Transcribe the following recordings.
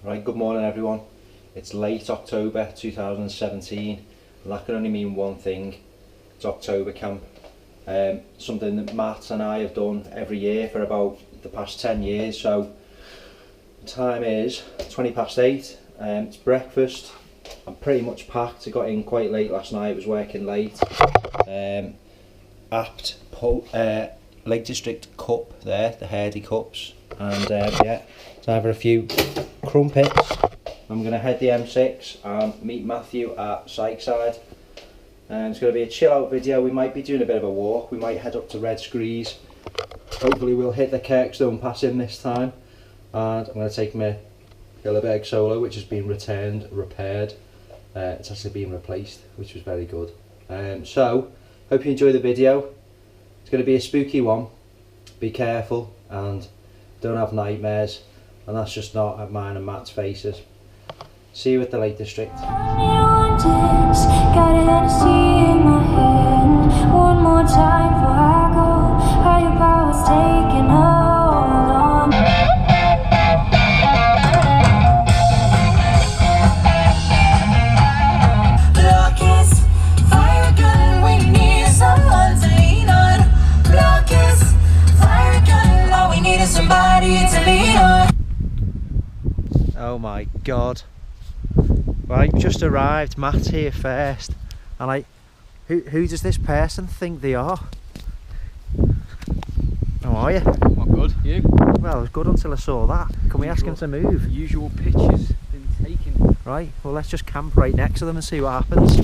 Right, good morning everyone. It's late October 2017 and that can only mean one thing. It's Oktobercamp. Something that Matt and I have done every year for about the past 10 years. So the time is 8:20. It's breakfast. I'm pretty much packed. I got in quite late last night, was working late. Lake District cup there, the Hardy cups, and yeah, it's either a few crumpets. I'm going to head the M6 and meet Matthew at Sykeside. It's going to be a chill out video. We might be doing a bit of a walk, we might head up to Red Screes. Hopefully we'll hit the Kirkstone Pass in this time, and I'm going to take my Hillerberg Solo, which has been repaired. It's actually been replaced, which was very good. So, hope you enjoy the video. It's going to be a spooky one. Be careful and don't have nightmares, and that's just not at mine and Matt's faces. See you at the Lake District. One more time before I go. Higher powers taking hold on. Block is fire gun, we need someone to lean on. Block is fire gun, all we need is somebody to lean on. Oh my god. Right, just arrived. Matt's here first, and who does this person think they are? How are you? Not good, you? Well, it was good until I saw that. Can we ask him to move? Usual pictures been taken. Right, well let's just camp right next to them and see what happens.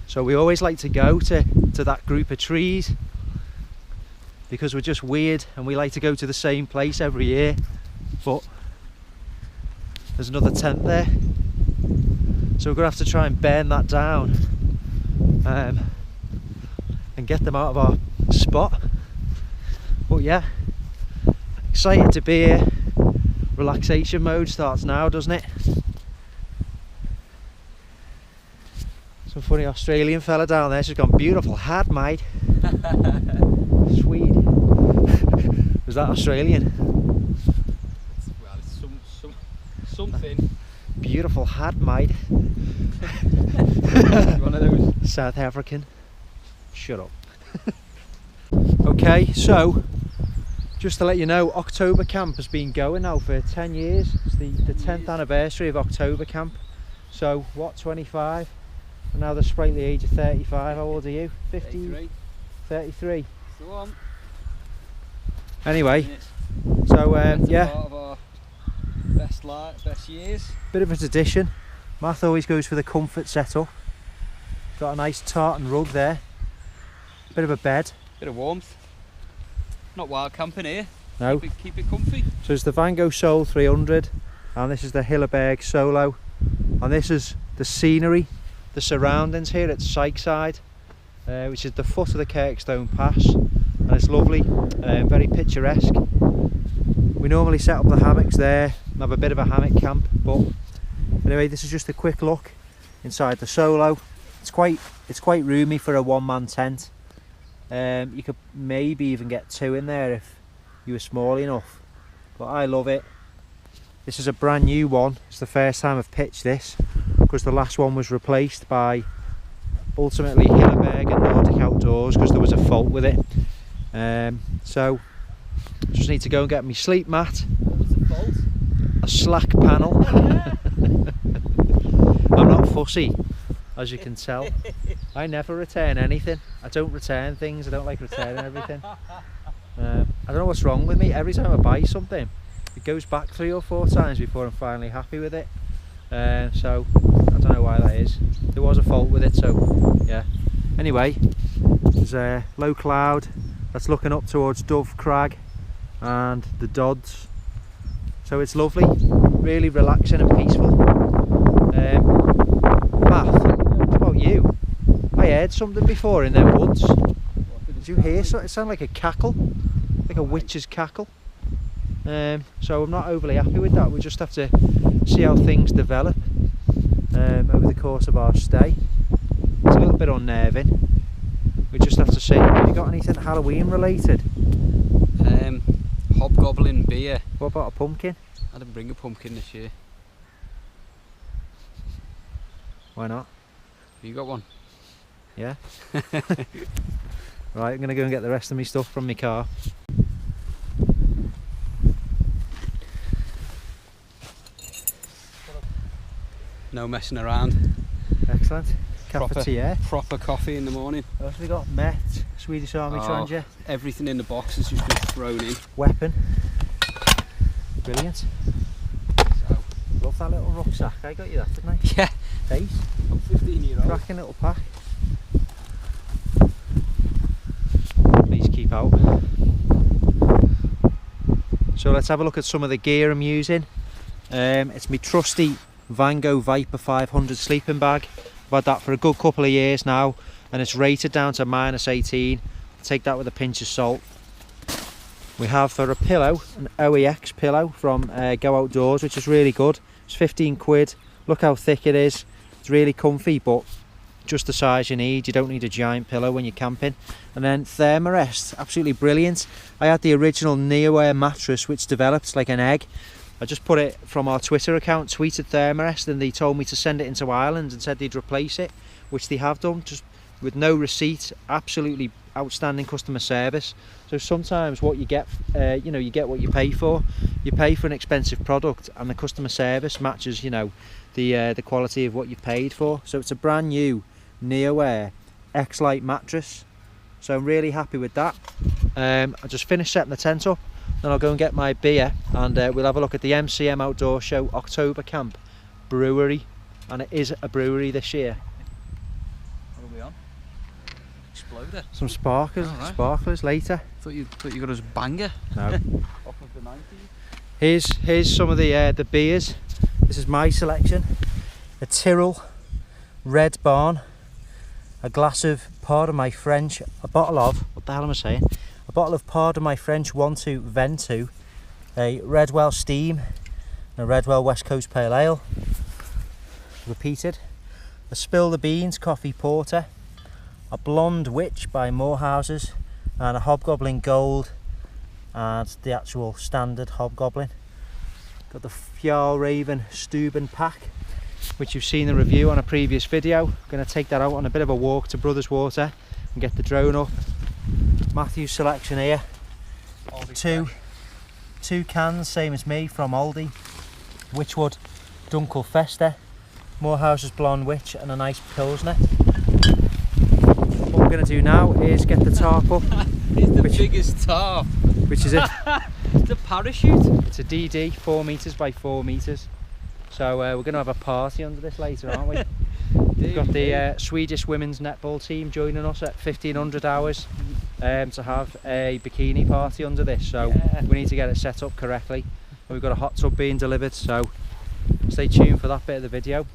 So we always like to go to that group of trees because we're just weird and we like to go to the same place every year, but there's another tent there, so we're going to have to try and burn that down and get them out of our spot. But yeah, excited to be here. Relaxation mode starts now, doesn't it? Some funny Australian fella down there, she's gone, beautiful hat mate. Sweet. Was that Australian? Well, it's something. Beautiful hat mate. One of those. South African. Shut up. Okay, so just to let you know, Oktobercamp has been going now for 10 years. It's the 10th anniversary of Oktobercamp. So what, 25? And now the sprightly age of 35. How old are you? 50? 33. Still on. Anyway, so yeah. Part of our best years. Bit of a tradition. Matt always goes for the comfort setup. Got a nice tartan rug there. Bit of a bed. Bit of warmth. Not wild camping here. No. Keep it comfy. So it's the Van Gogh Soul 300, and this is the Hillerberg Solo, and this is the scenery, the surroundings here at Sykeside, which is the foot of the Kirkstone Pass, and it's lovely, very picturesque. We normally set up the hammocks there and have a bit of a hammock camp, but anyway, this is just a quick look inside the Solo. It's quite roomy for a one-man tent. You could maybe even get two in there if you were small enough, but I love it. This is a brand new one. It's the first time I've pitched this because the last one was replaced by ultimately Hillerberg and Nordic Outdoors because there was a fault with it. So just need to go and get me sleep mat. What was the fault? A slack panel. I'm not fussy, as you can tell. I never return anything. I don't return things. I don't like returning everything. I don't know what's wrong with me. Every time I buy something, it goes back 3 or 4 times before I'm finally happy with it. So I don't know why that is. There was a fault with it, so yeah. Anyway, there's a low cloud that's looking up towards Dove Crag and the Dodds. So it's lovely, really relaxing and peaceful. Matt, what about you? I heard something before in them woods. Did you hear something? It sounded like a cackle, like a witch's cackle. So I'm not overly happy with that. We just have to see how things develop over the course of our stay. It's a little bit unnerving. We just have to see. Have you got anything Halloween related? Hobgoblin beer. What about a pumpkin? I didn't bring a pumpkin this year. Why not? You got one? Yeah. Right, I'm going to go and get the rest of my stuff from my car. No messing around. Excellent. Cafetiere. Proper coffee in the morning. What have we got? Met, Swedish Army Trangia. Everything in the box has just been thrown in. Weapon. Brilliant. So, Love that little rucksack. I got you that, didn't I? yeah, Ace. I'm 15-year-old. Cracking little pack. Please keep out. So let's have a look at some of the gear I'm using. It's my trusty Vango Viper 500 sleeping bag. I've had that for a good couple of years now, and it's rated down to -18. Take that with a pinch of salt. We have for a pillow an OEX pillow from Go Outdoors, which is really good. It's 15 quid. Look how thick it is. It's really comfy, but just the size you need. You don't need a giant pillow when you're camping. And then Thermarest, absolutely brilliant. I had the original Neoware mattress, which developed like an egg. I just put it from our Twitter account, tweeted Thermarest, and they told me to send it into Ireland and said they'd replace it, which they have done, just with no receipt. Absolutely outstanding customer service. So sometimes what you get, you know, you get what you pay for. You pay for an expensive product, and the customer service matches, you know, the quality of what you've paid for. So it's a brand new Neoware X-Lite mattress. So I'm really happy with that. I just finished setting the tent up. Then I'll go and get my beer, and we'll have a look at the MCM Outdoor Show Oktobercamp brewery, and it is a brewery this year. What are we on? Exploder. Some sparklers later. Thought you got us banger. No. Off of the 90s. Here's some of the beers. This is my selection: a Tyrrell Red Barn, a glass of, pardon my French, a bottle of, what the hell am I saying? A bottle of, pardon my French, 1-2 Ventu, a Redwell Steam, and a Redwell West Coast Pale Ale. Repeated. A Spill the Beans Coffee Porter, a Blonde Witch by Morehouses, and a Hobgoblin Gold, and the actual standard Hobgoblin. Got the Fjallraven Steuben pack, which you've seen the review on a previous video. Going to take that out on a bit of a walk to Brotherswater and get the drone up. Matthew's selection here. Two cans, same as me, from Aldi. Witchwood Dunkel Fester, Morehouse's Blonde Witch, and a nice Pilsner. What we're going to do now is get the tarp up. It's the biggest tarp. Which is it? It's a parachute. It's a DD, 4 metres by 4 metres. So we're going to have a party under this later, aren't we? We've got the Swedish women's netball team joining us at 1500 hours to have a bikini party under this, so yeah. We need to get it set up correctly. We've got a hot tub being delivered, so stay tuned for that bit of the video.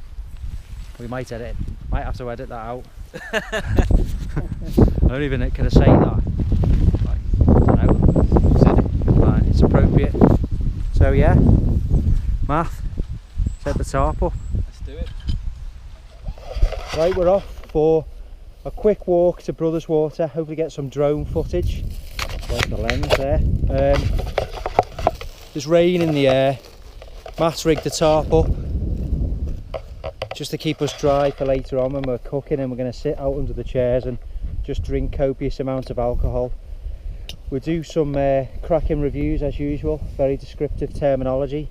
We might have to edit that out. I don't even, can I say that? I don't know. Fine, it's appropriate. So yeah, Math, set the tarp up. Let's do it. Right, we're off for a quick walk to Brotherswater, hopefully get some drone footage. There's the lens there. There's rain in the air. Matt's rigged the tarp up just to keep us dry for later on when we're cooking, and we're going to sit out under the chairs and just drink copious amounts of alcohol. We'll do some cracking reviews as usual, very descriptive terminology.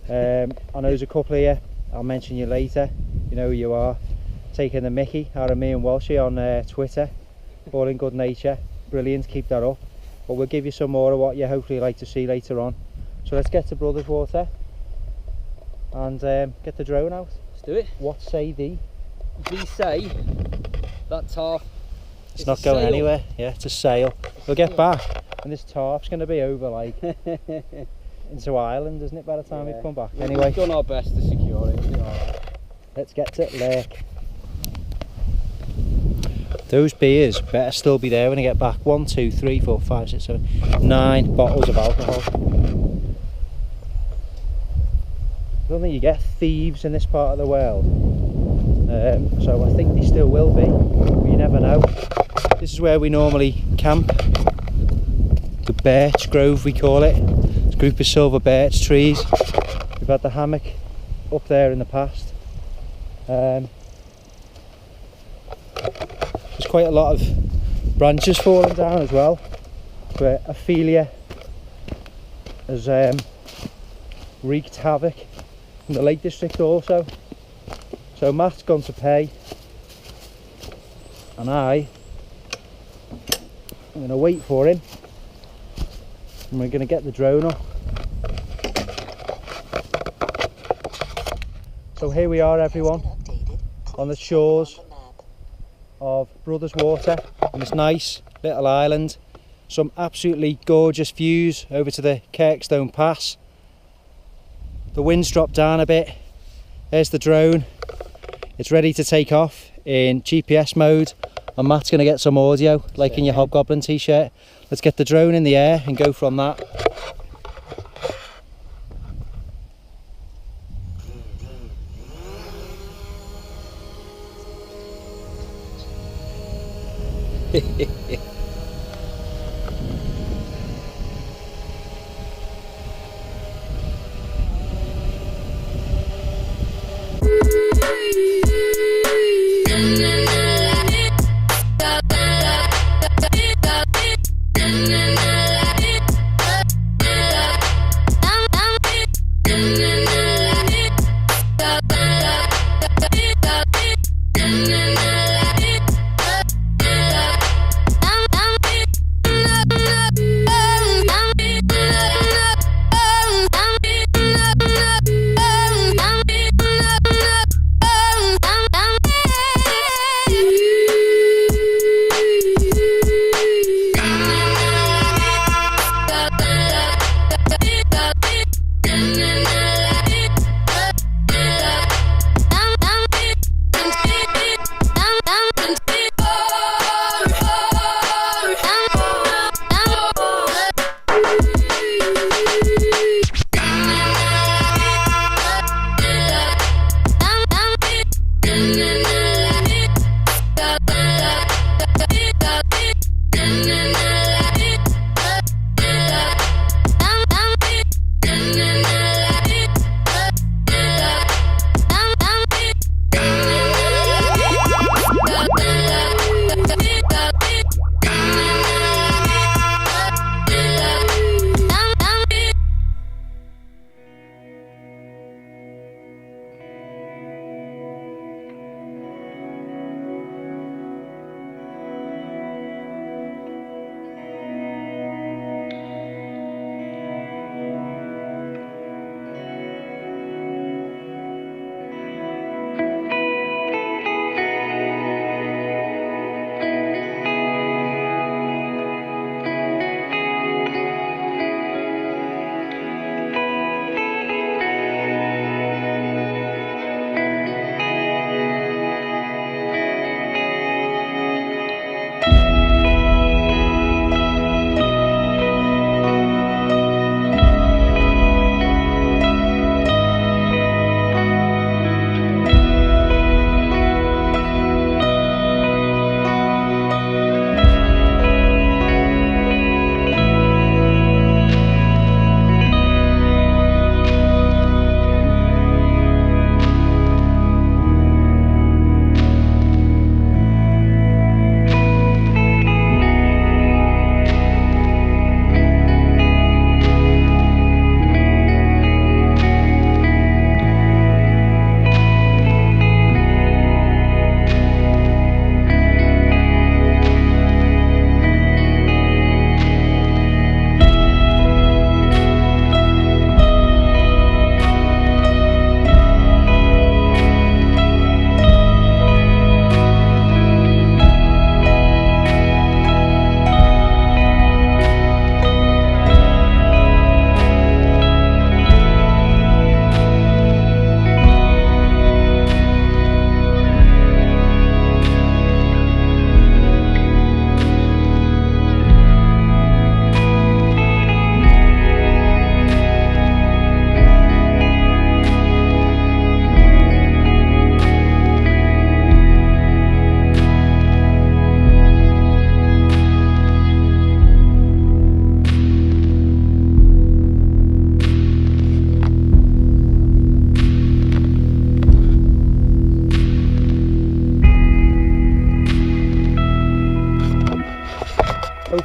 I know there's a couple of you, I'll mention you later, you know who you are, taking the mickey out of me and Walshy on Twitter, all in good nature. Brilliant, keep that up. But we'll give you some more of what you hopefully like to see later on. So let's get to Brotherswater and get the drone out. Let's do it. What say thee? We say that tarp, it's not going anywhere. Yeah, it's a sail. We'll get back and this tarp's going to be over like into Ireland, isn't it, by the time we've come back? Anyway, we've done our best to secure it. Right. Let's get to Lake. Those beers better still be there when I get back. 1, 2, 3, 4, 5, 6, 7, 9 bottles of alcohol. I don't think you get thieves in this part of the world, so I think they still will be, but you never know. This is where we normally camp, the Birch Grove we call it. It's group of silver birch trees. We've had the hammock up there in the past. There's quite a lot of branches falling down as well, but Ophelia has wreaked havoc in the Lake District also. So Matt's gone to pay, and I'm going to wait for him, and we're going to get the drone up. So here we are, everyone, on the shores of Brotherswater, on this nice little island. Some absolutely gorgeous views over to the Kirkstone Pass. The wind's dropped down a bit. There's the drone. It's ready to take off in GPS mode, and Matt's going to get some audio, like in your Hobgoblin t-shirt. Let's get the drone in the air and go from that.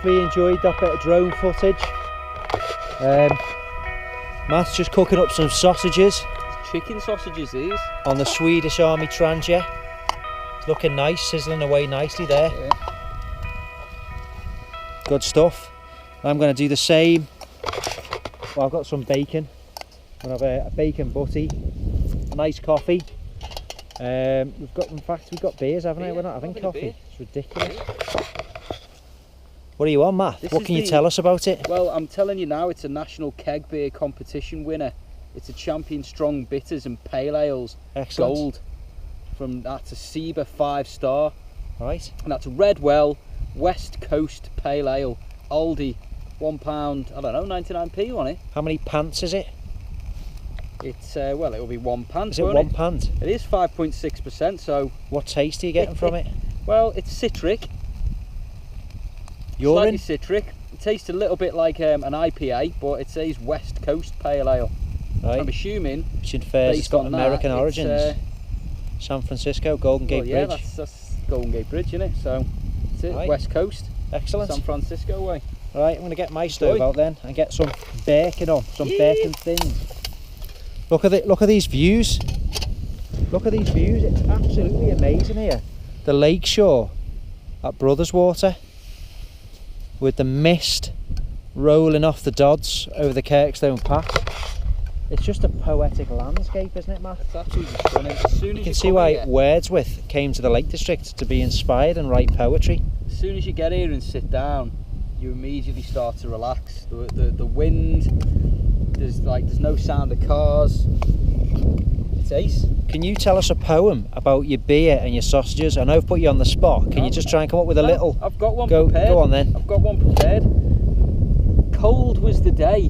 hopefully you enjoyed that bit of drone footage. Matt's just cooking up some sausages. Chicken sausages, these. On the Swedish Army Trangia. It's looking nice, sizzling away nicely there. Yeah. Good stuff. I'm going to do the same. Well, I've got some bacon. I'm going to have a bacon butty, a nice coffee. We've got beers, haven't we? We're not having coffee. It's ridiculous. What are you on, Matt? What can you tell us about it? Well, I'm telling you now, it's a national keg beer competition winner. It's a champion strong bitters and pale ales. Excellent. Gold. That's a Seba 5-star. Right. And that's Redwell West Coast Pale Ale. Aldi, £1, I don't know, 99p on it. How many pants is it? It's, well, it'll be £1. Is it £1? It is 5.6%, so... What taste are you getting from it? Well, it's citric. Urine? Slightly citric. It tastes a little bit like an IPA, but it says West Coast Pale Ale. Right. I'm assuming, which infers it's got American origins. San Francisco, Golden Gate yeah, Bridge. that's Golden Gate Bridge, isn't it? So, that's it, Right. West Coast. Excellent. San Francisco way. Right, I'm going to get my stove out then and get some bacon on, some bacon thins. Look at these views. Look at these views. It's absolutely amazing here. The lake shore at Brotherswater, with the mist rolling off the Dodds over the Kirkstone Pass. It's just a poetic landscape, isn't it, Matt? It's absolutely stunning. As soon as You can see why Wordsworth came to the Lake District to be inspired and write poetry. As soon as you get here and sit down, you immediately start to relax. The wind, there's no sound of cars. It's ace. Can you tell us a poem about your beer and your sausages? I know I've put you on the spot. Can you just try and come up with a little? I've got one prepared. Go on then. I've got one prepared. Cold was the day,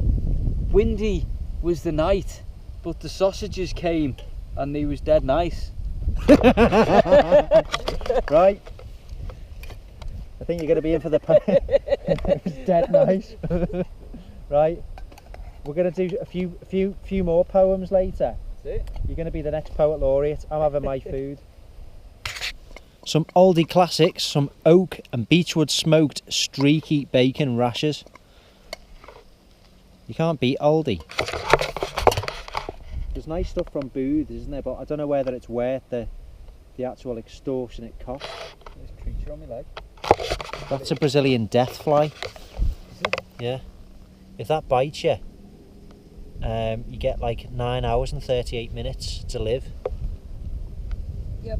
windy was the night, but the sausages came and they was dead nice. Right. I think you're going to be in for the it was dead nice. Right. We're going to do a few more poems later. That's it. You're going to be the next poet laureate. I'm having my food. Some oldie classics, some oak and beechwood smoked streaky bacon rashers. You can't beat oldie. There's nice stuff from Booths, isn't there? But I don't know whether it's worth the actual extortionate cost. There's a creature on my leg. That's a Brazilian death fly. Is it? Yeah. If that bites you, you get like 9 hours and 38 minutes to live. Yep.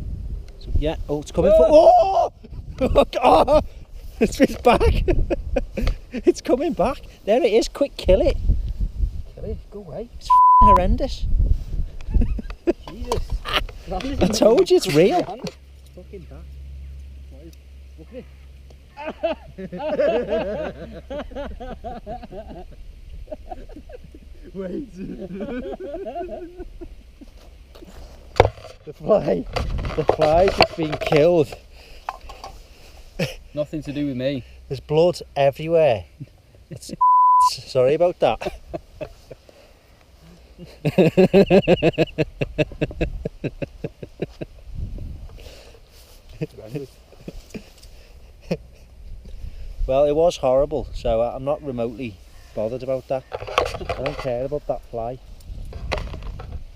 So, yeah. Oh, it's coming for. Oh! Oh! It's back. It's coming back. There it is. Quick, kill it. Kill it. Go away. It's horrendous. Jesus. I told you it's real. Fucking bat. Look at it. Wait. The fly's just been killed. Nothing to do with me. There's blood everywhere. Sorry about that. Well, it was horrible, so I'm not remotely bothered about that. I don't care about that fly.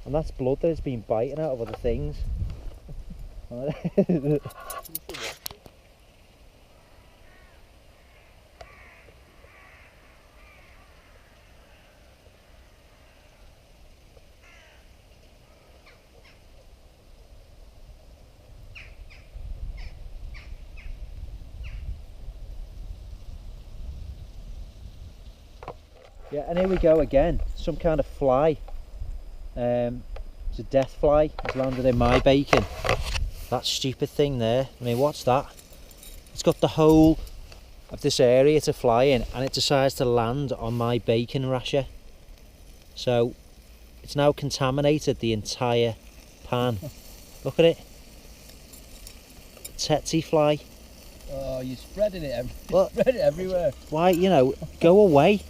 And that's blood that has been biting out of other things. Yeah, and here we go again. Some kind of fly. It's a death fly. It's landed in my bacon. That stupid thing there. I mean, what's that? It's got the whole of this area to fly in, and it decides to land on my bacon rasher. So it's now contaminated the entire pan. Look at it. Tsetse fly. Oh, you're spreading it, What? spread it everywhere. Why, you know, go away.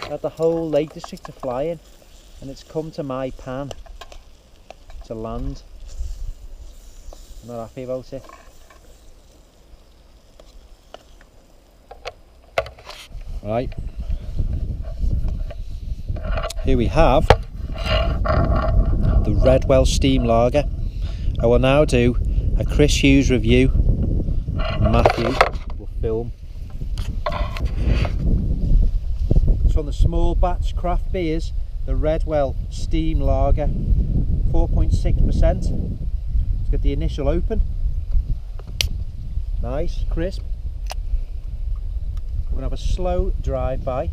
Had the whole Lake District to fly in, and it's come to my pan to land. I'm not happy about it. Right, here we have the Redwell Steam Lager. I will now do a Chris Hughes review. Matthew will film. It's from the small batch craft beers, the Redwell Steam Lager, 4.6%. Let's get the initial open. Nice, crisp. We're going to have a slow drive by.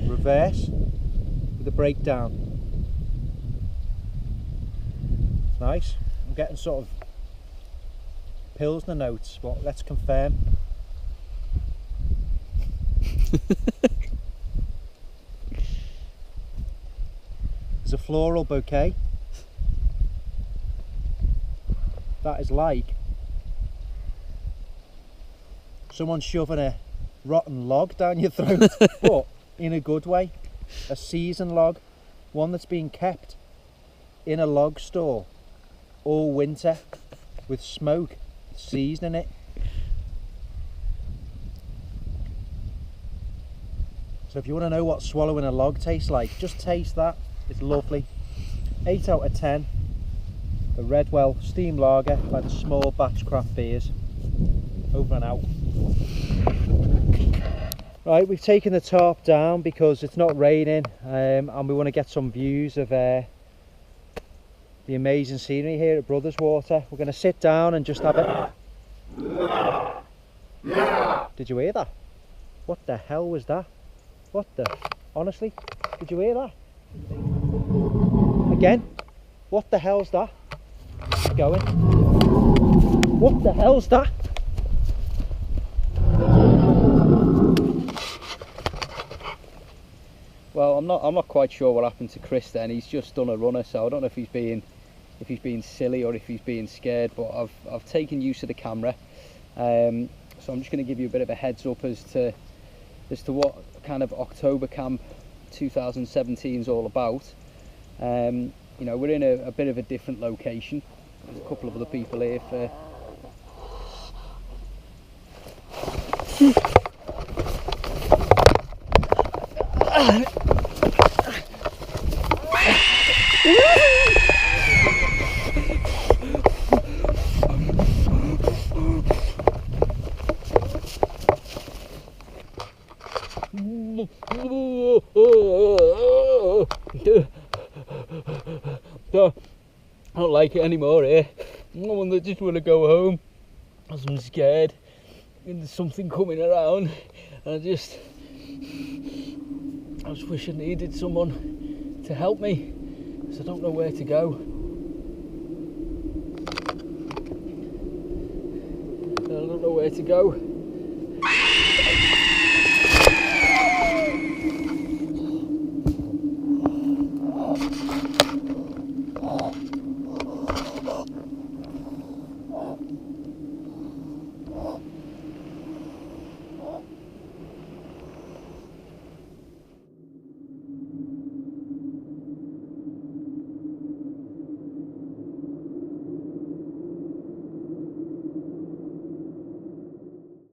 Reverse with a breakdown. Nice. I'm getting sort of Pilsner notes, but let's confirm. There's a floral bouquet. That is like someone shoving a rotten log down your throat, but in a good way. A seasoned log, one that's been kept in a log store all winter with smoke seasoning it. So if you want to know what swallowing a log tastes like, just taste that. It's lovely. 8 out of 10. The Redwell Steam Lager by the small batch craft beers. Over and out. Right, we've taken the tarp down because it's not raining, and we want to get some views of the amazing scenery here at Brotherswater. We're going to sit down and just have it. Did you hear that? What the hell was that? What the? Honestly, did you hear that? Again? What the hell's that? It's going. What the hell's that? Well, I'm not quite sure what happened to Chris then. He's just done a runner, so I don't know if he's being silly or if he's being scared, but I've taken use of the camera. So I'm just going to give you a bit of a heads up as to what kind of Oktobercamp 2017 is all about. You know, we're in a bit of a different location. There's a couple of other people here for I don't like it anymore here. I just want to go home. I'm scared. And there's something coming around. And I just wish I needed someone to help me, because I don't know where to go. I don't know where to go.